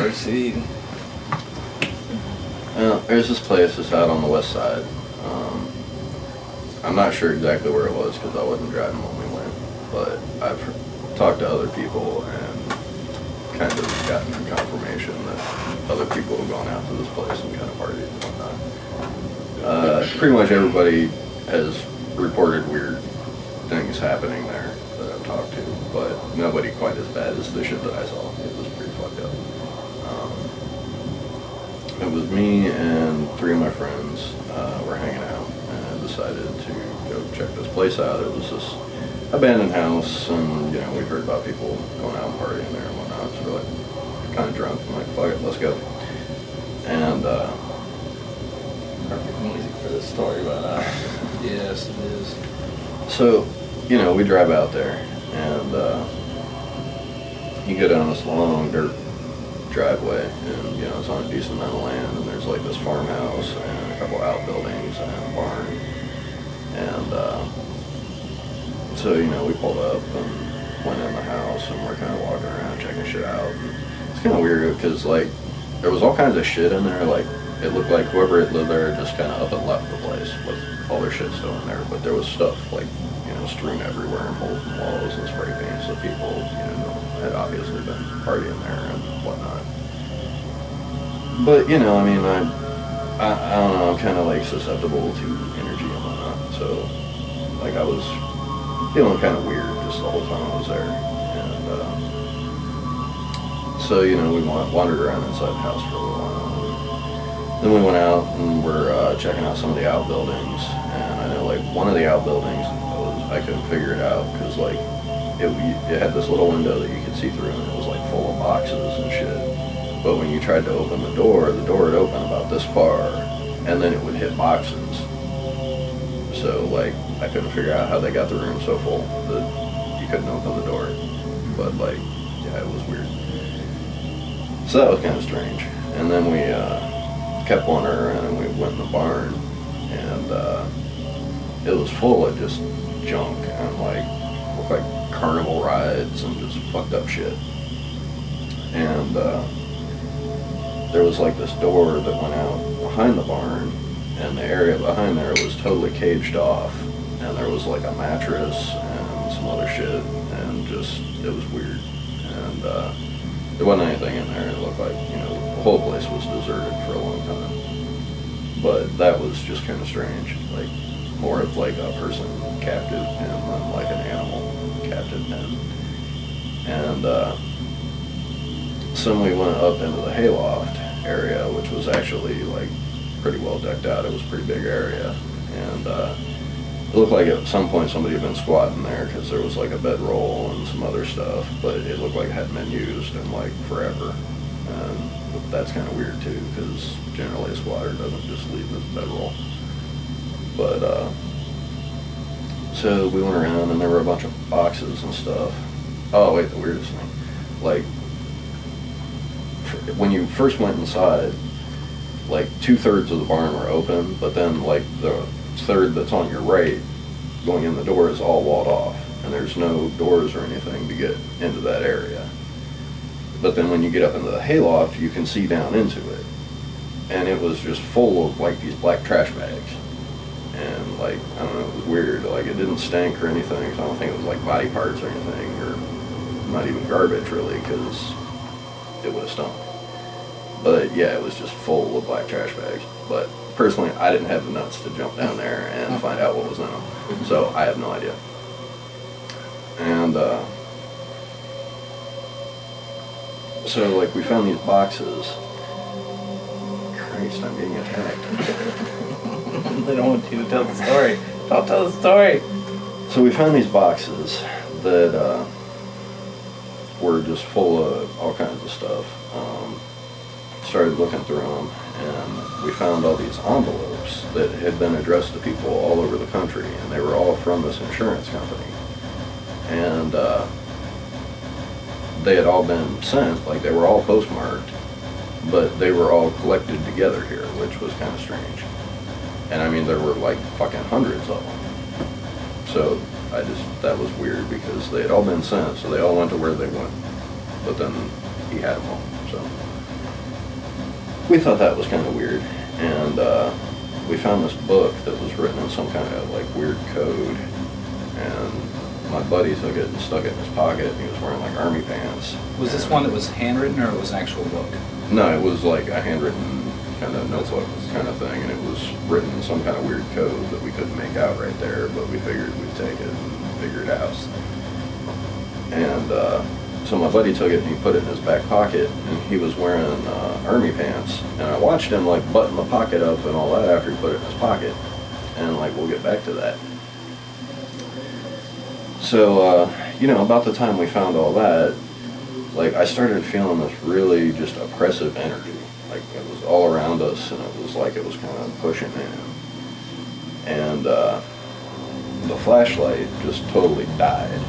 Proceed. There's this place that's out on the west side. I'm not sure exactly where it was because I wasn't driving when we went, but I've talked to other people and kind of gotten confirmation that other people have gone out to this place and kind of partied and whatnot. Pretty much everybody has reported weird things happening there that I've talked to, but nobody quite as bad as the shit that I saw. It was pretty fucked up. It was me and 3 of my friends were hanging out and decided to go check this place out. It was this abandoned house, and you know, we heard about people going out and partying there and whatnot, so we're like kind of drunk and like, fuck it, let's go. And Perfect music for this story, but yes, it is. so, you know, we drive out there and you go down this long dirt driveway, and you know, it's on a decent amount of land, and there's like this farmhouse and a couple outbuildings and a barn. And so, you know, we pulled up and went in the house, and we're kind of walking around checking shit out. And it's kind of weird because like there was all kinds of shit in there. Like it looked like whoever had lived there just kind of up and left the place with all their shit still in there. But there was stuff like, you know, strewn everywhere and holes in walls and spray paint, so people, you know, had obviously been partying there and whatnot. But you know, I mean, I don't know, I'm kind of like susceptible to energy and whatnot, so like I was feeling kind of weird just the whole time I was there. And so, you know, we wandered around inside the house for a little while. Then we went out and we're checking out some of the outbuildings, and I know like one of the outbuildings I couldn't figure it out because like it had this little window that you could see through, and it was like full of boxes and shit. But when you tried to open the door would open about this far, and then it would hit boxes. So like I couldn't figure out how they got the room so full that you couldn't open the door. But like, yeah, it was weird. So that was kind of strange. And then we kept wandering around, and we went in the barn, and it was full of just junk and like looked like carnival rides and just fucked up shit. And there was like this door that went out behind the barn, and the area behind there was totally caged off, and there was like a mattress and some other shit, and just, it was weird. And there wasn't anything in there. It looked like, you know, the whole place was deserted for a long time. But that was just kind of strange, like more of like a person captive pen than like an animal captive pen. And so we went up into the hayloft area, which was actually like pretty well decked out. It was a pretty big area, and it looked like at some point somebody had been squatting there because there was like a bedroll and some other stuff, but it looked like it hadn't been used in like forever. And that's kind of weird too, because generally a squatter doesn't just leave his bedroll. But so we went around, and there were a bunch of boxes and stuff. Oh wait, the weirdest thing, like when you first went inside, like 2/3 of the barn were open, but then like the third that's on your right going in the door is all walled off, and there's no doors or anything to get into that area. But then when you get up into the hayloft, you can see down into it, and it was just full of like these black trash bags. And like, I don't know, it was weird. Like it didn't stink or anything, so I don't think it was like body parts or anything, or not even garbage really, because it would have stunk. But yeah, it was just full of black trash bags. But personally, I didn't have the nuts to jump down there and find out what was in them, so I have no idea. And so like we found these boxes. Christ, I'm getting attacked. They don't want you to tell the story. Don't tell the story. So we found these boxes that were just full of all kinds of stuff. Started looking through them, and we found all these envelopes that had been addressed to people all over the country, and they were all from this insurance company. And they had all been sent, like they were all postmarked, but they were all collected together here, which was kind of strange. And I mean, there were like fucking hundreds of them. So that was weird because they had all been sent, so they all went to where they went. But then he had them all, so. we thought that was kind of weird, and we found this book that was written in some kind of like weird code, and my buddy took it and stuck it in his pocket, and he was wearing like army pants. Was this one that was handwritten, or it was an actual book? No, it was like a handwritten kind of notebook kind of thing, and it was written in some kind of weird code that we couldn't make out right there, but we figured we'd take it and figure it out. And so my buddy took it and he put it in his back pocket, and he was wearing army pants, and I watched him like button the pocket up and all that after he put it in his pocket, and like we'll get back to that. So you know, about the time we found all that, like I started feeling this really just oppressive energy. Like it was all around us, and it was like it was kind of pushing in. And the flashlight just totally died.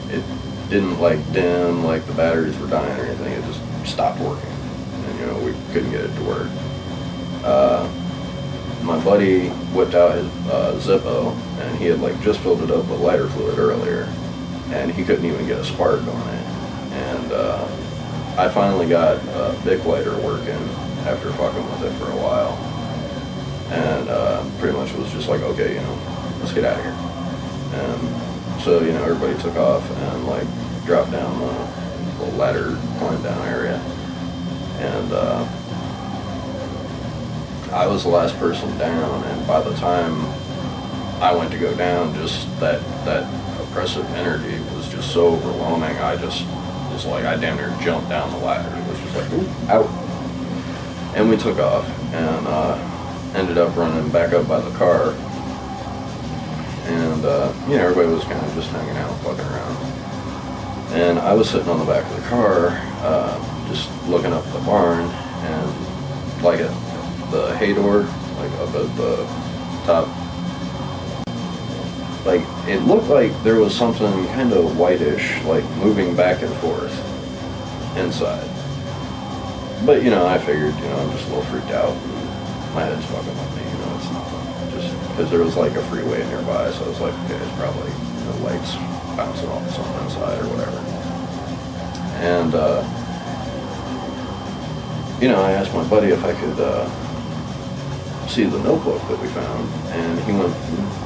It didn't like dim, like the batteries were dying or anything. It just stopped working, and you know, we couldn't get it to work. My buddy whipped out his Zippo, and he had like just filled it up with lighter fluid earlier, and he couldn't even get a spark on it. And I finally got a Bic lighter working after fucking with it for a while, and pretty much it was just like, okay, you know, let's get out of here. And so, you know, everybody took off and like dropped down the ladder, climb down area, and I was the last person down, and by the time I went to go down, just that oppressive energy was just so overwhelming. I just was like, I damn near jumped down the ladder. It was just like, ooh, out. And we took off, and ended up running back up by the car. And, you know, everybody was kind of just hanging out, fucking around. And I was sitting on the back of the car, just looking up the barn, and like the hay door, like up at the top, like it looked like there was something kind of whitish, like moving back and forth inside. But, you know, I figured, you know, I'm just a little freaked out, and my head's fucking with me, you know, it's nothing. Just because there was like a freeway nearby, so I was like, okay, it's probably, you know, lights bouncing off something inside or whatever. And, you know, I asked my buddy if I could see the notebook that we found, and he went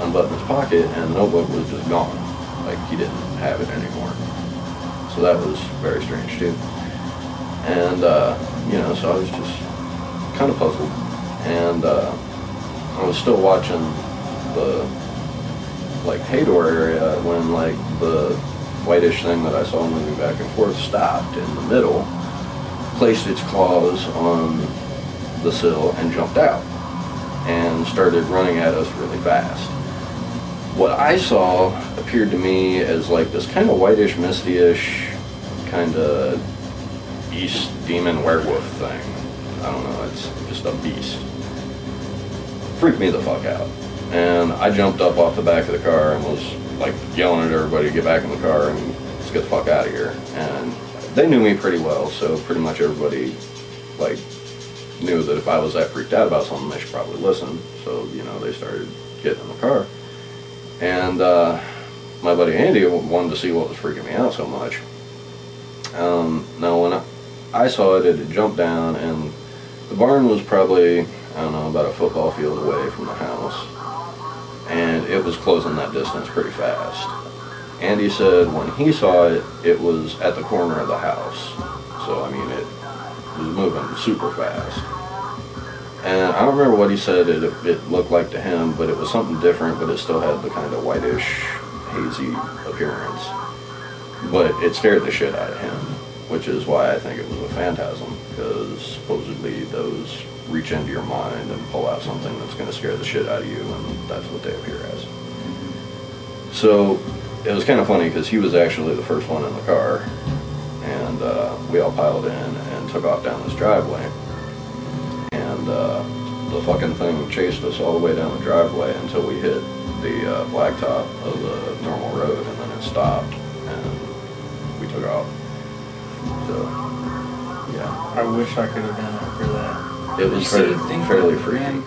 unbuttoned his pocket, and the notebook was just gone. Like, he didn't have it anymore. So that was very strange, too. And, you know, so I was just kind of puzzled. And I was still watching the, like, hay door area when, like, the whitish thing that I saw moving back and forth stopped in the middle, placed its claws on the sill, and jumped out, and started running at us really fast. What I saw appeared to me as like this kind of whitish, misty-ish, kind of beast, demon, werewolf thing. I don't know, it's just a beast. Freaked me the fuck out. And I jumped up off the back of the car and was like yelling at everybody to get back in the car and let's get the fuck out of here. And they knew me pretty well, so pretty much everybody like knew that if I was that freaked out about something, they should probably listen. So, you know, they started getting in the car. And my buddy Andy wanted to see what was freaking me out so much. Now, when I saw it, it had jumped down, and the barn was probably, I don't know, about a football field away from the house. And it was closing that distance pretty fast. Andy said when he saw it, it was at the corner of the house. So, I mean, it was moving super fast. And I don't remember what he said it looked like to him, but it was something different, but it still had the kind of whitish, hazy appearance. But it scared the shit out of him, which is why I think it was a phantasm, because supposedly those reach into your mind and pull out something that's going to scare the shit out of you, and that's what they appear as. So it was kind of funny because he was actually the first one in the car, and we all piled in and took off down this driveway. And the fucking thing chased us all the way down the driveway until we hit the blacktop of the normal road, and then it stopped, and we took off. So, yeah. I wish I could have done it for that. It was fairly freaky.